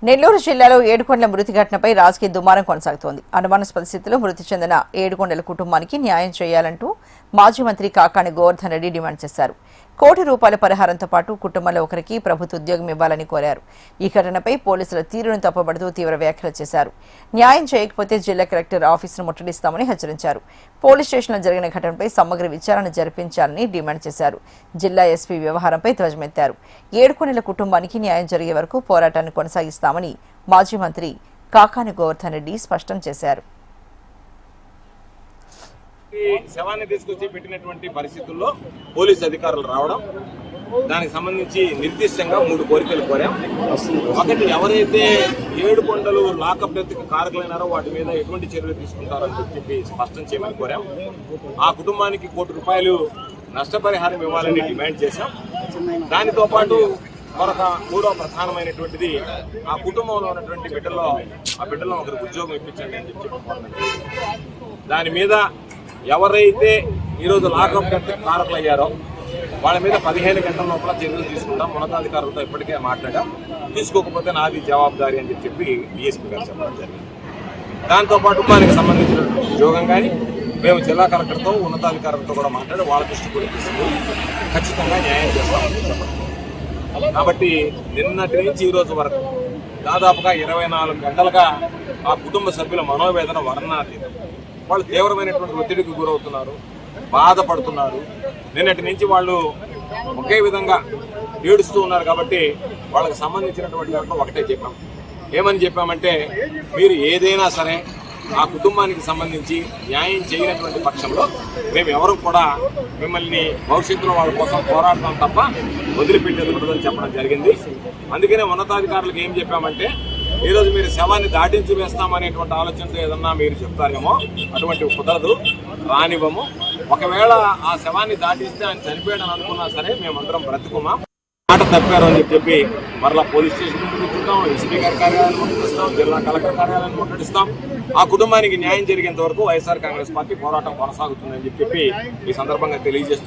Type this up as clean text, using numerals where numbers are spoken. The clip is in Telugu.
నెల్లూరు జిల్లాలో ఏడుకొండల మృతి ఘటనపై రాజకీయ దుమారం కొనసాగుతోంది. అనుమానాస్పద స్థితిలో మృతి చెందిన ఏడుకొండల కుటుంబానికి న్యాయం చేయాలంటూ మాజీ మంత్రి కాకాణి గోవర్ధన్ రెడ్డి డిమాండ్ చేశారు. ₹1 కోటి పరిహారంతో పాటు కుటుంబంలో ఒకరికి ప్రభుత్వ ఉద్యోగం ఇవ్వాలని కోరారు. ఈ ఘటనపై పోలీసుల తీరును తప్పుపడుతూ తీవ్ర వ్యాఖ్యలు చేశారు. న్యాయం చేయకపోతే జిల్లా కలెక్టర్ ఆఫీసును ముట్టడిస్తామని హెచ్చరించారు. పోలీస్ స్టేషన్లో జరిగిన ఘటనపై సమగ్ర విచారణ జరిపించాలని డిమాండ్ చేశారు. జిల్లా ఎస్పీ వ్యవహారంపై ధ్వజమెత్తారు. ఏడుకొండల కుటుంబానికి న్యాయం జరిగే వరకు పోరాటాన్ని కొనసాగిస్తామని మాజీ మంత్రి కాకాణి గోవర్ధన్ రెడ్డి స్పష్టం చేశారు. శవాన్ని తీసుకొచ్చి పెట్టినటువంటి పరిస్థితుల్లో పోలీసు అధికారులు రావడం, దానికి సంబంధించి నిర్దిష్టంగా 3 కోరికలు కోరాం. ఒకటి, ఎవరైతే ఏడుకొండలు లాకప్ డెత్కి కారకులైనారో వాటి మీద ఎటువంటి చర్యలు తీసుకుంటారని చెప్పి స్పష్టం చేయమని కోరాం. ఆ కుటుంబానికి ₹1 కోటి నష్టపరిహారం ఇవ్వాలని డిమాండ్ చేశాం. దానితో పాటు మరొక 3వ ప్రధానమైనటువంటిది, ఆ కుటుంబంలో ఉన్నటువంటి బిడ్డల్లో ఒకరికి ఉద్యోగం ఇప్పించండి అని చెప్పి దాని మీద ఎవరైతే ఈరోజు లాకప్ డెత్ కారకులయ్యారో వాళ్ళ మీద 15 గంటల లోపల చర్యలు తీసుకుంటాం. ఉన్నతాధికారులతో ఇప్పటికే మాట్లాడాం. తీసుకోకపోతే నాది జవాబుదారీ అని చెప్పి డిఎస్పీ గారు చెప్పడం జరిగింది. దాంతోపాటు దానికి సంబంధించిన ఉద్యోగం కానీ మేము జిల్లా కలెక్టర్తో ఉన్నతాధికారులతో కూడా మాట్లాడి వాళ్ళ దృష్టి కూడా తీసుకుని ఖచ్చితంగా న్యాయం చేస్తామని చెప్పడం. కాబట్టి నిన్నటి నుంచి ఈ రోజు వరకు దాదాపుగా 24 గంటలుగా ఆ కుటుంబ సభ్యుల మనోవేదన వర్ణనాతీతం. వాళ్ళు తీవ్రమైనటువంటి ఒత్తిడికి గురవుతున్నారు, బాధపడుతున్నారు. నిన్నటి నుంచి వాళ్ళు ఒకే విధంగా ఏడుస్తూ ఉన్నారు. కాబట్టి వాళ్ళకి సంబంధించినటువంటి ఒకటే చెప్పాం. ఏమని చెప్పామంటే, మీరు ఏదైనా సరే ఆ కుటుంబానికి సంబంధించి న్యాయం చేయనటువంటి పక్షంలో మేము ఎవరు కూడా మిమ్మల్ని భవిష్యత్తులో వాళ్ళ కోసం పోరాడతాం తప్ప వదిలిపెట్టేది ఉండదని చెప్పడం జరిగింది. అందుకనే ఉన్నతాధికారులకు ఏం చెప్పామంటే, ఈరోజు మీరు శవాన్ని దాటించి వేస్తామనేటువంటి ఆలోచనతో ఏదన్నా మీరు చెప్తారేమో, అటువంటి కుదరదు, రానివ్వము. ఒకవేళ ఆ శవాన్ని దాటిస్తే ఆయన చనిపోయాడని అనుకున్నా సరే మేమందరం బ్రతుకుమా, మాట తప్పారు అని చెప్పి మరలా పోలీస్ స్టేషన్ ముట్టడిస్తాం, ఎస్పీ గారి కార్యాలయాన్ని ముట్టడిస్తాం, జిల్లా కలెక్టర్ కార్యాలయాన్ని ముట్టడిస్తాం. ఆ కుటుంబానికి న్యాయం జరిగేంత వరకు వైఎస్ఆర్ కాంగ్రెస్ పార్టీ పోరాటం కొనసాగుతుందని చెప్పి ఈ సందర్భంగా తెలియజేస్తాం.